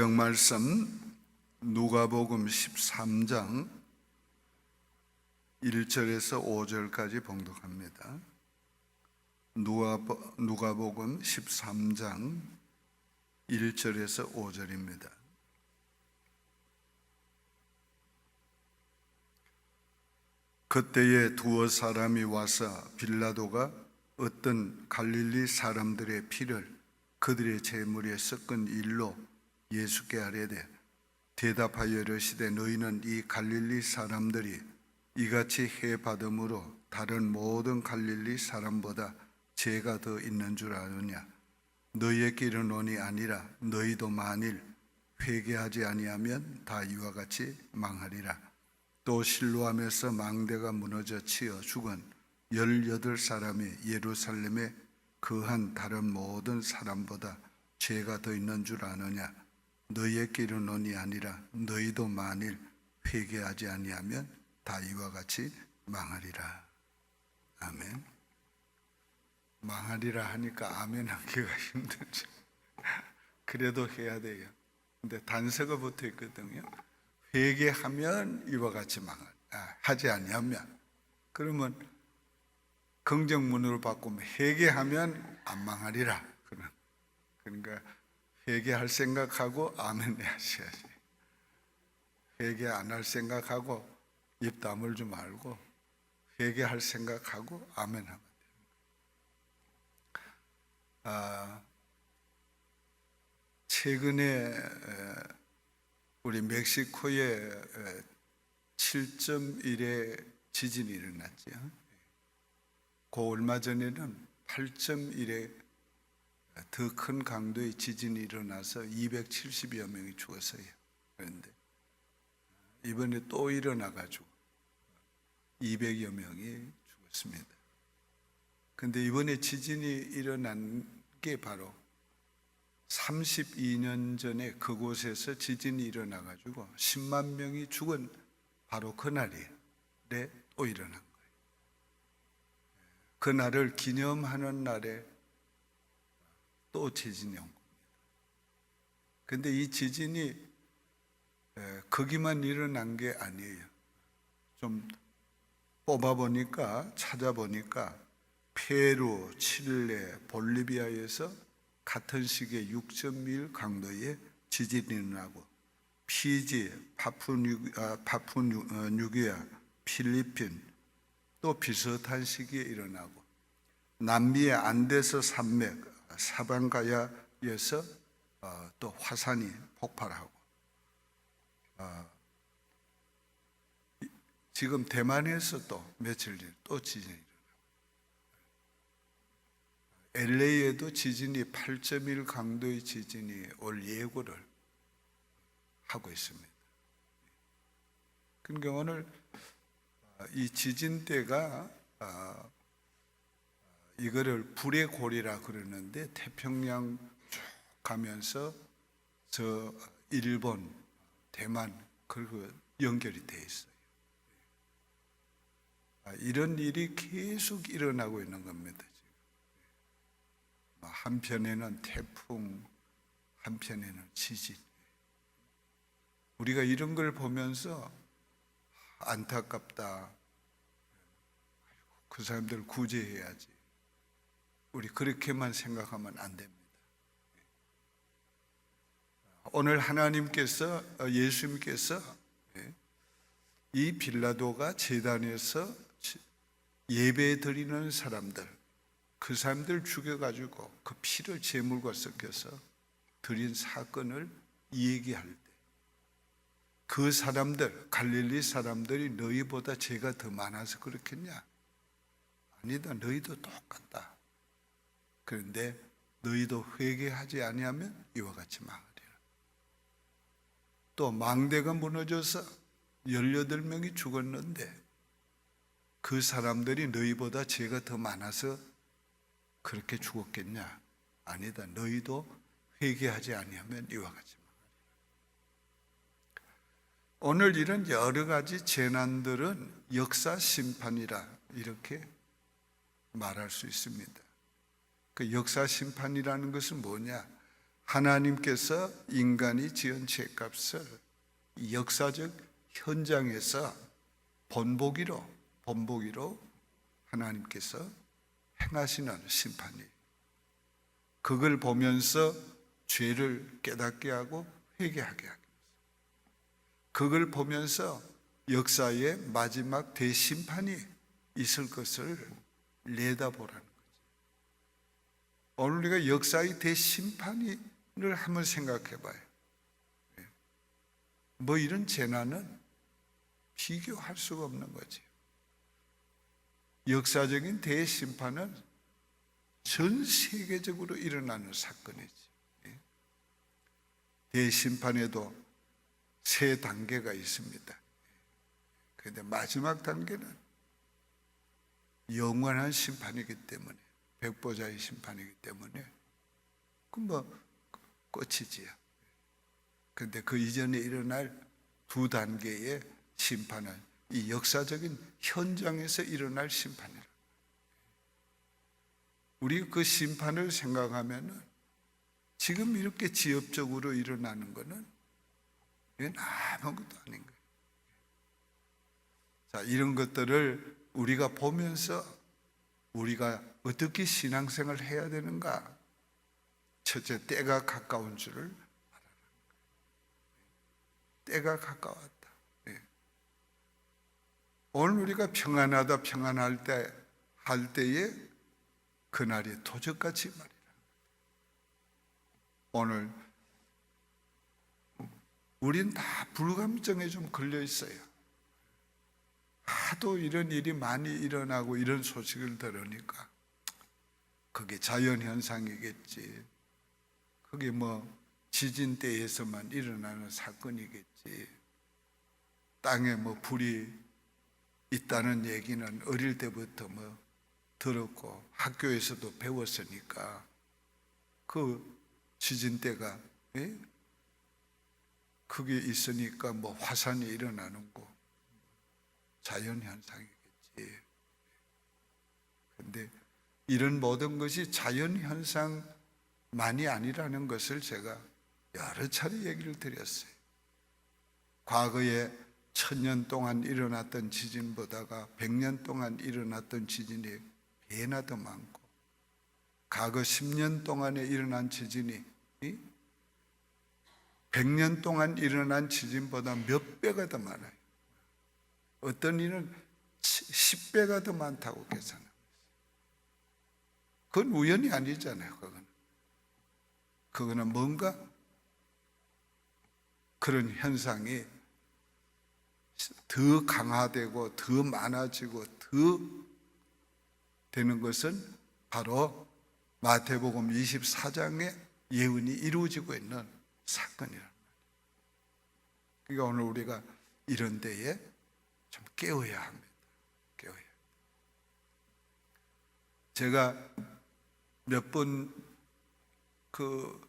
성경 말씀 누가복음 13장 1절에서 5절까지 봉독합니다. 누가복음 13장 1절에서 5절입니다. 그때에 두어 사람이 와서 빌라도가 어떤 갈릴리 사람들의 피를 그들의 제물에 섞은 일로 예수께 아뢰되 대답하여 이르시되 너희는 이 갈릴리 사람들이 이같이 해 받음으로 다른 모든 갈릴리 사람보다 죄가 더 있는 줄 아느냐? 너희에게 이르노니 아니라 너희도 만일 회개하지 아니하면 다 이와 같이 망하리라. 또 실로암에서 망대가 무너져 치어 죽은 18사람이 예루살렘에 그한 다른 모든 사람보다 죄가 더 있는 줄 아느냐? 너희에게 이르노니 아니라 너희도 만일 회개하지 아니하면 다 이와 같이 망하리라. 아멘. 망하리라 하니까 아멘 하기가 힘들죠. 그래도 해야 돼요. 근데 단서가 붙어 있거든요. 회개하면 이와 같이 하지 아니하면, 그러면 긍정문으로 바꾸면 회개하면 안 망하리라. 그러니까 회개할 생각하고 아멘 하셔야지. 회개 안 할 생각하고 입 다물지 말고 회개할 생각하고 아멘 하면 됩니다. 최근에 우리 멕시코에 7.1의 지진이 일어났죠. 그 얼마 전에는 8.1의 더 큰 강도의 지진이 일어나서 270여 명이 죽었어요. 그런데 이번에 또 일어나가지고 200여 명이 죽었습니다. 그런데 이번에 지진이 일어난 게 바로 32년 전에 그곳에서 지진이 일어나가지고 10만 명이 죽은 바로 그날에 또 일어난 거예요. 그날을 기념하는 날에 또 지진이 온 겁니다. 그런데 이 지진이 거기만 일어난 게 아니에요. 좀 찾아보니까 페루, 칠레, 볼리비아에서 같은 시기에 6.1 강도의 지진이 일어나고 피지, 파푸뉴기아, 필리핀 또 비슷한 시기에 일어나고 남미의 안데스 산맥, 사방가야에서 또 화산이 폭발하고 지금 대만에서 또 며칠 전에 또 지진이 일어나고 LA에도 지진이 8.1 강도의 지진이 올 예고를 하고 있습니다. 그러니까 오늘 이 지진대가 이거를 불의 골이라 그러는데 태평양 쭉 가면서 저 일본, 대만 그리고 연결이 돼 있어요. 이런 일이 계속 일어나고 있는 겁니다. 지금 한편에는 태풍, 한편에는 지진. 우리가 이런 걸 보면서 안타깝다. 그 사람들 구제해야지. 우리 그렇게만 생각하면 안 됩니다. 오늘 예수님께서 이 빌라도가 제단에서 예배 드리는 사람들, 그 사람들 죽여가지고 그 피를 제물과 섞여서 드린 사건을 얘기할 때 그 사람들, 갈릴리 사람들이 너희보다 죄가 더 많아서 그렇겠냐? 아니다, 너희도 똑같다. 그런데 너희도 회개하지 아니하면 이와 같이 망하리라. 또 망대가 무너져서 18명이 죽었는데 그 사람들이 너희보다 죄가 더 많아서 그렇게 죽었겠냐? 아니다, 너희도 회개하지 아니하면 이와 같이 망하리라. 오늘 이런 여러 가지 재난들은 역사 심판이라 이렇게 말할 수 있습니다. 그 역사 심판이라는 것은 뭐냐? 하나님께서 인간이 지은 죄값을 이 역사적 현장에서 본보기로 하나님께서 행하시는 심판이, 그걸 보면서 죄를 깨닫게 하고 회개하게 하기, 그걸 보면서 역사의 마지막 대심판이 있을 것을 내다보라는 거죠. 오늘 우리가 역사의 대심판을 한번 생각해 봐요. 뭐 이런 재난은 비교할 수가 없는 거지. 역사적인 대심판은 전 세계적으로 일어나는 사건이지. 대심판에도 세 단계가 있습니다. 그런데 마지막 단계는 영원한 심판이기 때문에, 백보자의 심판이기 때문에 그 뭐 끝이지요. 그런데 그 이전에 일어날 두 단계의 심판은 이 역사적인 현장에서 일어날 심판이라. 우리 그 심판을 생각하면은 지금 이렇게 지엽적으로 일어나는 것은 이건 아무것도 아닌 거예요. 자, 이런 것들을 우리가 보면서 우리가 어떻게 신앙생활을 해야 되는가? 첫째, 때가 가까운 줄을 알아라. 때가 가까웠다. 오늘 우리가 평안할 때에 그날이 도적같이 말이라. 오늘 우린 다 불감증에 좀 걸려 있어요. 하도 이런 일이 많이 일어나고 이런 소식을 들으니까 그게 자연현상이겠지, 그게 뭐 지진 때에서만 일어나는 사건이겠지, 땅에 뭐 불이 있다는 얘기는 어릴 때부터 뭐 들었고 학교에서도 배웠으니까 그 지진 때가 그게 있으니까 뭐 화산이 일어나는 거 자연현상이겠지. 그런데 이런 모든 것이 자연현상만이 아니라는 것을 제가 여러 차례 얘기를 드렸어요. 과거에 1000년 동안 일어났던 지진보다가 100년 동안 일어났던 지진이 배나 더 많고, 과거 10년 동안에 일어난 지진이 100년 동안 일어난 지진보다 몇 배가 더 많아요. 어떤 일은 10배가 더 많다고 계산합니다. 그건 우연이 아니잖아요. 그거는 뭔가 그런 현상이 더 강화되고 더 많아지고 더 되는 것은 바로 마태복음 24장의 예언이 이루어지고 있는 사건이란 말이에요. 그러니까 오늘 우리가 이런 데에 좀 깨어야 합니다. 깨어야. 제가 몇 번 그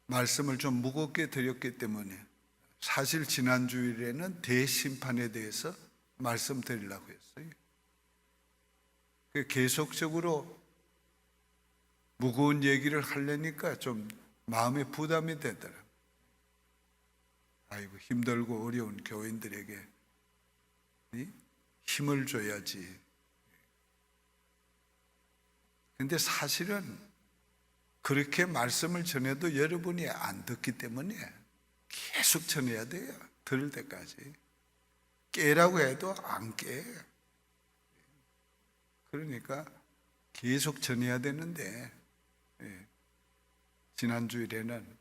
말씀을 좀 무겁게 드렸기 때문에 사실 지난 주일에는 대심판에 대해서 말씀드리려고 했어요. 계속적으로 무거운 얘기를 하려니까 좀 마음에 부담이 되더라고요. 아이고, 힘들고 어려운 교인들에게 힘을 줘야지. 근데 사실은 그렇게 말씀을 전해도 여러분이 안 듣기 때문에 계속 전해야 돼요. 들을 때까지. 깨라고 해도 안 깨. 그러니까 계속 전해야 되는데, 지난 주일에는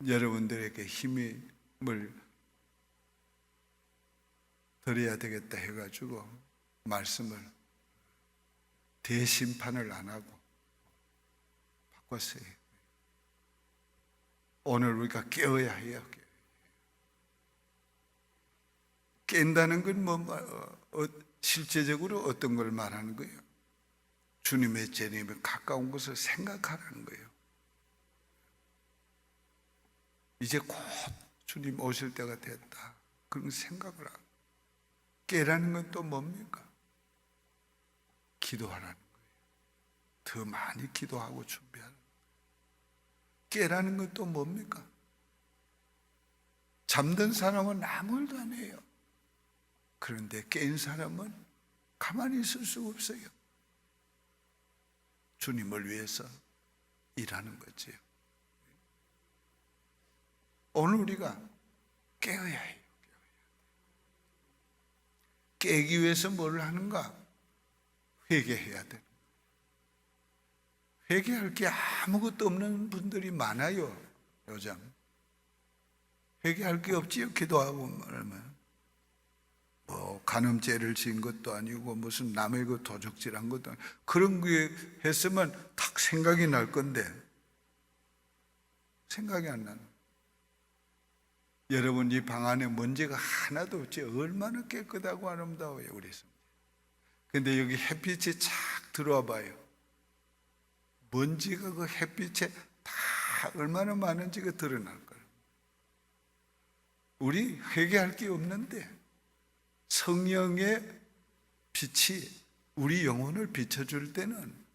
여러분들에게 힘을 드려야 되겠다 해가지고 말씀을 대심판을 안 하고 바꿨어요. 오늘 우리가 깨어야 해요. 깬다는 건 실제적으로 어떤 걸 말하는 거예요? 주님의 재림에 가까운 것을 생각하라는 거예요. 이제 곧 주님 오실 때가 됐다. 그런 생각을 하고. 깨라는 건 또 뭡니까? 기도하라는 거예요. 더 많이 기도하고 준비하는 거예요. 깨라는 건 또 뭡니까? 잠든 사람은 아무 일도 안 해요. 그런데 깬 사람은 가만히 있을 수가 없어요. 주님을 위해서 일하는 거지요. 오늘 우리가 깨어야 해요. 깨기 위해서 뭘 하는가? 회개해야 돼. 회개할 게 아무것도 없는 분들이 많아요. 요즘 회개할 게 없지요. 기도하고 말하면 뭐 간음죄를 지은 것도 아니고 무슨 남의 그 도적질한 것도 아니고 그런 게 했으면 딱 생각이 날 건데 생각이 안 나는. 여러분 이 방 안에 먼지가 하나도 없지 얼마나 깨끗하고 아름다워요 우리 성전. 근데 여기 햇빛이 착 들어와 봐요. 먼지가 그 햇빛에 다 얼마나 많은지가 드러날 거예요. 우리 회개할 게 없는데 성령의 빛이 우리 영혼을 비춰줄 때는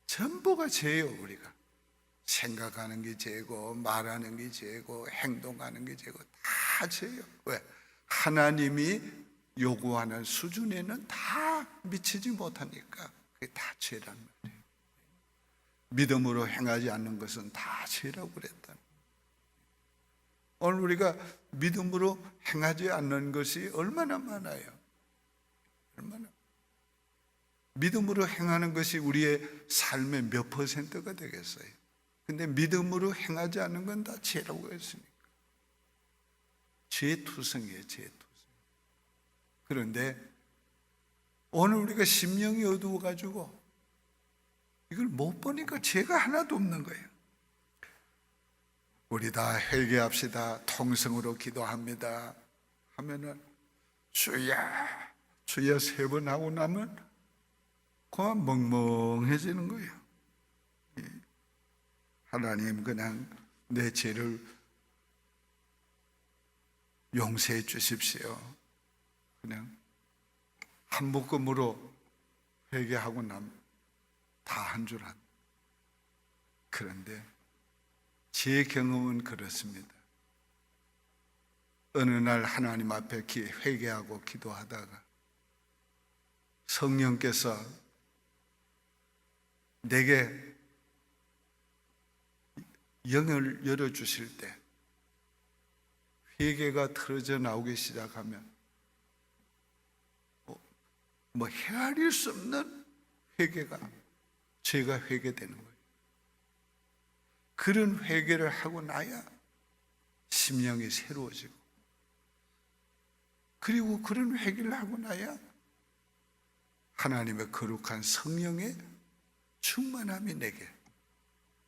전부가 죄예요. 우리가 생각하는 게 죄고 말하는 게 죄고 행동하는 게 죄고 다 죄예요. 왜? 하나님이 요구하는 수준에는 다 미치지 못하니까 그게 다 죄란 말이에요. 믿음으로 행하지 않는 것은 다 죄라고 그랬다. 오늘 우리가 믿음으로 행하지 않는 것이 얼마나 많아요. 얼마나 믿음으로 행하는 것이 우리의 삶의 몇 %가 되겠어요. 근데 믿음으로 행하지 않는 건 다 죄라고 했으니까. 죄투성이에요. 죄투성. 그런데 오늘 우리가 심령이 어두워가지고 이걸 못 보니까 죄가 하나도 없는 거예요. 우리 다 회개합시다. 통성으로 기도합니다. 하면은 주야 3번 하고 나면 그만 멍멍해지는 거예요. 하나님 그냥 내 죄를 용서해 주십시오. 그냥 한 묶음으로 회개하고 나면 다 한 줄 안. 그런데 제 경험은 그렇습니다. 어느 날 하나님 앞에 회개하고 기도하다가 성령께서 내게 영을 열어주실 때 회개가 틀어져 나오기 시작하면 뭐 헤아릴 수 없는 회개가 죄가 회개되는 거예요. 그런 회개를 하고 나야 심령이 새로워지고 그리고 그런 회개를 하고 나야 하나님의 거룩한 성령의 충만함이 내게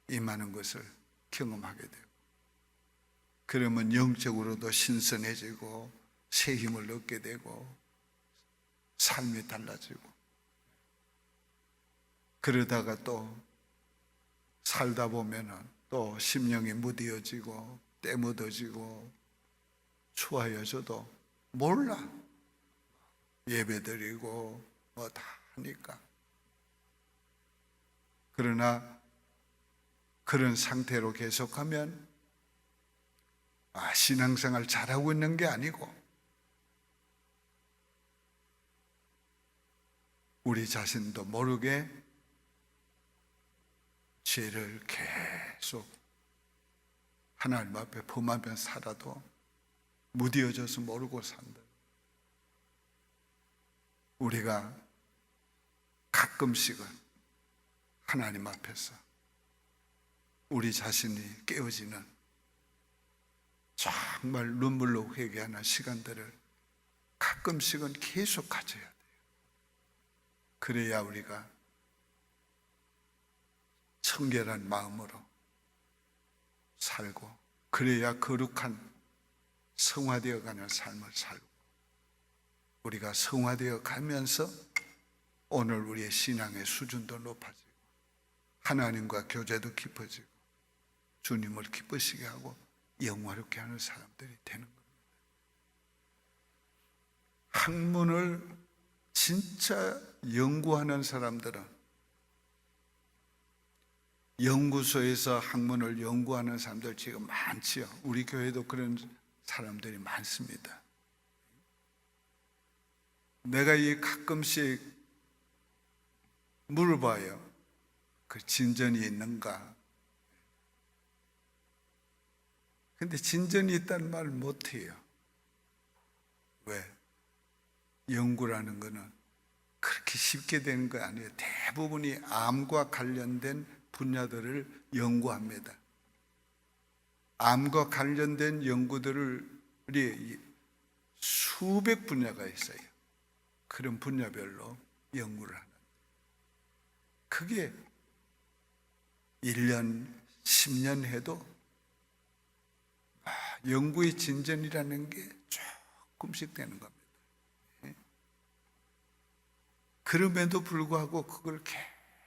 임하는 것을 경험하게 되고 그러면 영적으로도 신선해지고 새 힘을 얻게 되고 삶이 달라지고 그러다가 또 살다 보면은 또 심령이 무뎌지고 때묻어지고 추하여져도 몰라. 예배드리고 뭐 다 하니까. 그러나 그런 상태로 계속하면 신앙생활 잘하고 있는 게 아니고 우리 자신도 모르게 죄를 계속 하나님 앞에 범하며 살아도 무뎌져서 모르고 산다. 우리가 가끔씩은 하나님 앞에서 우리 자신이 깨어지는 정말 눈물로 회개하는 시간들을 가끔씩은 계속 가져야 돼요. 그래야 우리가 청결한 마음으로 살고 그래야 거룩한 성화되어 가는 삶을 살고 우리가 성화되어 가면서 오늘 우리의 신앙의 수준도 높아지고 하나님과 교제도 깊어지고 주님을 기쁘시게 하고 영화롭게 하는 사람들이 되는 겁니다. 학문을 진짜 연구하는 사람들은 연구소에서 학문을 연구하는 사람들 지금 많지요. 우리 교회도 그런 사람들이 많습니다. 내가 이 가끔씩 물어봐요. 그 진전이 있는가? 근데 진전이 있다는 말을 못해요. 왜? 연구라는 거는 그렇게 쉽게 되는 거 아니에요. 대부분이 암과 관련된 분야들을 연구합니다. 암과 관련된 연구들이 수백 분야가 있어요. 그런 분야별로 연구를 하는. 그게 1년, 10년 해도 연구의 진전이라는 게 조금씩 되는 겁니다. 그럼에도 불구하고 그걸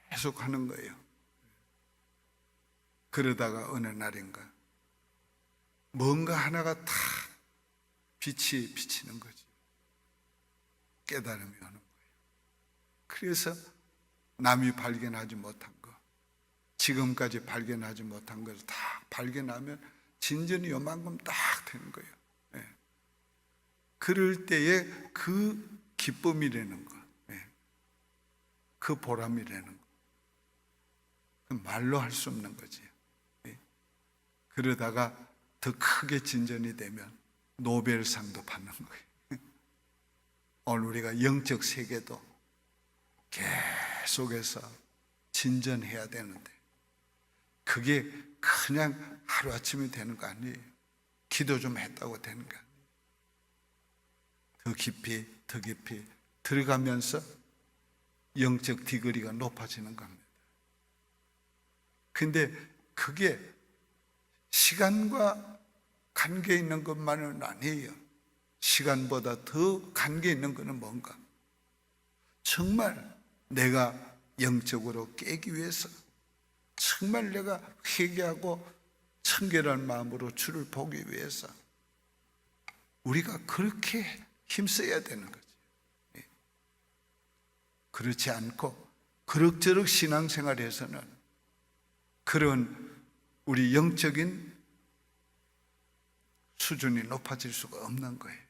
계속 하는 거예요. 그러다가 어느 날인가 뭔가 하나가 탁 빛이 비치는 거지. 깨달음이 오는 거예요. 그래서 남이 발견하지 못한 거, 지금까지 발견하지 못한 것을 다 발견하면 진전이 요만큼 딱 되는 거예요. 네. 그럴 때에 그 기쁨이라는 거, 네. 그 보람이라는 거, 말로 할 수 없는 거지. 네. 그러다가 더 크게 진전이 되면 노벨상도 받는 거예요. 오늘 우리가 영적 세계도 계속해서 진전해야 되는데 그게 그냥 하루아침에 되는 거 아니에요. 기도 좀 했다고 되는 거 아니에요. 더 깊이 더 깊이 들어가면서 영적 디그리가 높아지는 겁니다. 근데 그게 시간과 관계 있는 것만은 아니에요. 시간보다 더 관계 있는 것은 뭔가? 정말 내가 영적으로 깨기 위해서 정말 내가 회개하고 청결한 마음으로 주를 보기 위해서 우리가 그렇게 힘써야 되는 거지. 그렇지 않고 그럭저럭 신앙생활에서는 그런 우리 영적인 수준이 높아질 수가 없는 거예요.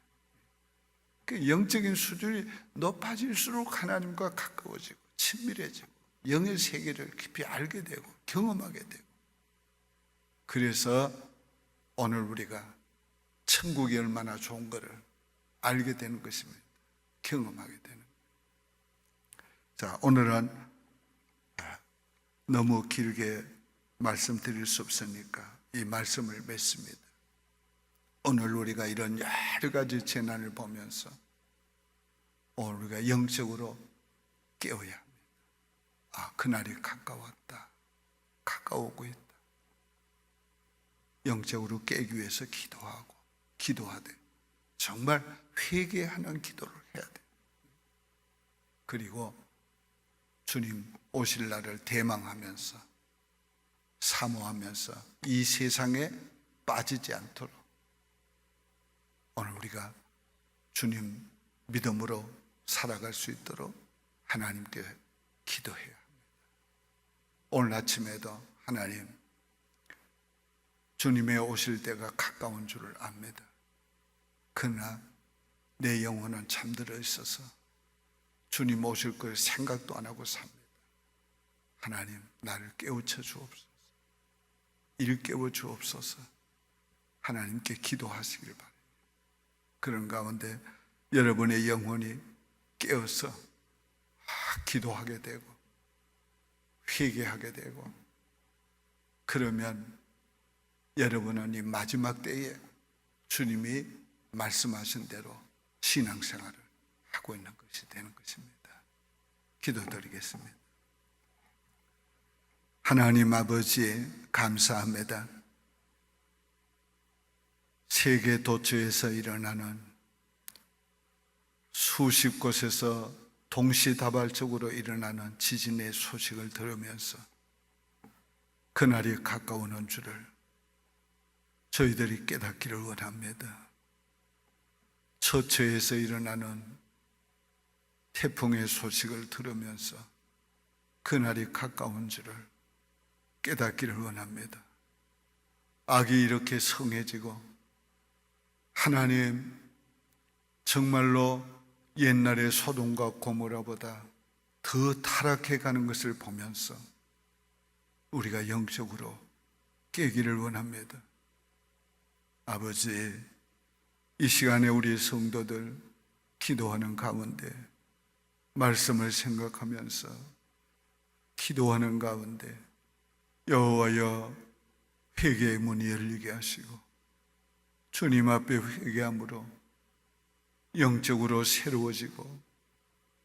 그 영적인 수준이 높아질수록 하나님과 가까워지고 친밀해지고 영의 세계를 깊이 알게 되고 경험하게 되고, 그래서 오늘 우리가 천국이 얼마나 좋은 것을 알게 되는 것입니다. 경험하게 되는. 자, 오늘은 너무 길게 말씀드릴 수 없으니까 이 말씀을 맺습니다. 오늘 우리가 이런 여러 가지 재난을 보면서 오늘 우리가 영적으로 깨어야 합니다. 그날이 가까웠다. 가까우고 있다. 영적으로 깨기 위해서 기도하되 정말 회개하는 기도를 해야 돼. 그리고 주님 오실 날을 대망하면서 사모하면서 이 세상에 빠지지 않도록 오늘 우리가 주님 믿음으로 살아갈 수 있도록 하나님께 기도해야 합니다. 오늘 아침에도 하나님, 주님의 오실 때가 가까운 줄을 압니다. 그러나 내 영혼은 잠들어 있어서 주님 오실 걸 생각도 안 하고 삽니다. 하나님, 나를 깨우쳐 주옵소서. 일깨워 주옵소서. 하나님께 기도하시길 바랍니다. 그런 가운데 여러분의 영혼이 깨어서 기도하게 되고 회개하게 되고, 그러면 여러분은 이 마지막 때에 주님이 말씀하신 대로 신앙생활을 하고 있는 것이 되는 것입니다. 기도드리겠습니다. 하나님 아버지, 감사합니다. 세계 도처에서 일어나는 수십 곳에서 동시다발적으로 일어나는 지진의 소식을 들으면서 그날이 가까우는 줄을 저희들이 깨닫기를 원합니다. 처처에서 일어나는 태풍의 소식을 들으면서 그날이 가까운 줄을 깨닫기를 원합니다. 악이 이렇게 성해지고 하나님 정말로 옛날의 소돔과 고모라보다 더 타락해 가는 것을 보면서 우리가 영적으로 깨기를 원합니다. 아버지, 이 시간에 우리 성도들 기도하는 가운데 말씀을 생각하면서 기도하는 가운데 여호와여 회개의 문이 열리게 하시고 주님 앞에 회개함으로 영적으로 새로워지고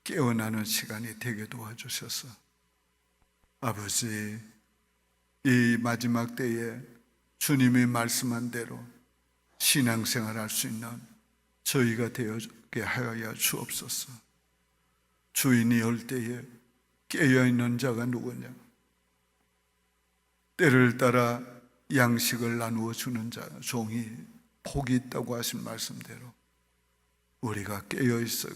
깨어나는 시간이 되게 도와주셔서 아버지, 이 마지막 때에 주님이 말씀한 대로 신앙생활할 수 있는 저희가 되게 하여 주옵소서. 주인이 올 때에 깨어있는 자가 누구냐? 때를 따라 양식을 나누어 주는 자, 종이 복이 있다고 하신 말씀대로 우리가 깨어있어,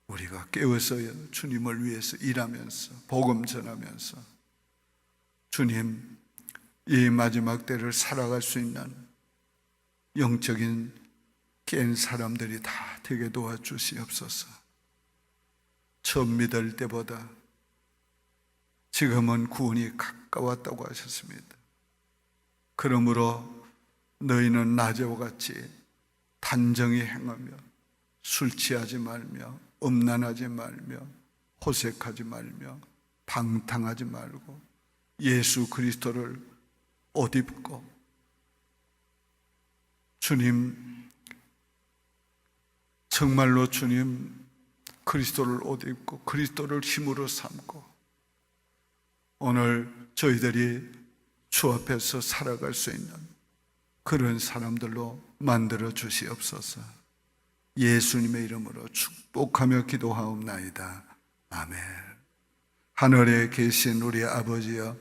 우리가 깨어서 주님을 위해서 일하면서 복음 전하면서 주님, 이 마지막 때를 살아갈 수 있는 영적인 깬 사람들이 다 되게 도와주시옵소서. 처음 믿을 때보다 지금은 구원이 가까웠다고 하셨습니다. 그러므로 너희는 낮에와 같이 단정히 행하며 술 취하지 말며 음란하지 말며 호색하지 말며 방탕하지 말고 예수 그리스도를 옷 입고 주님, 정말로 주님 그리스도를 옷 입고 그리스도를 힘으로 삼고 오늘 저희들이 주 앞에서 살아갈 수 있는 그런 사람들로 만들어 주시옵소서. 예수님의 이름으로 축복하며 기도하옵나이다. 아멘. 하늘에 계신 우리 아버지여,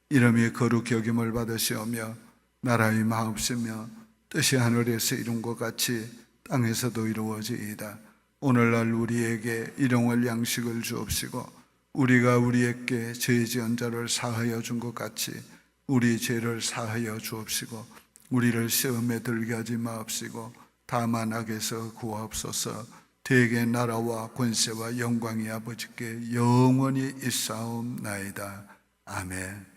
이름이 거룩히 여김을 받으시오며 나라의 마옵시며 뜻이 하늘에서 이룬 것 같이 땅에서도 이루어지이다. 오늘날 우리에게 일용할 양식을 주옵시고 우리가 우리에게 죄 지은 자를 사하여 준 것 같이 우리 죄를 사하여 주옵시고 우리를 시험에 들게 하지 마옵시고 다만 악에서 구하옵소서. 되게 나라와 권세와 영광이 아버지께 영원히 있사옵나이다. 아멘.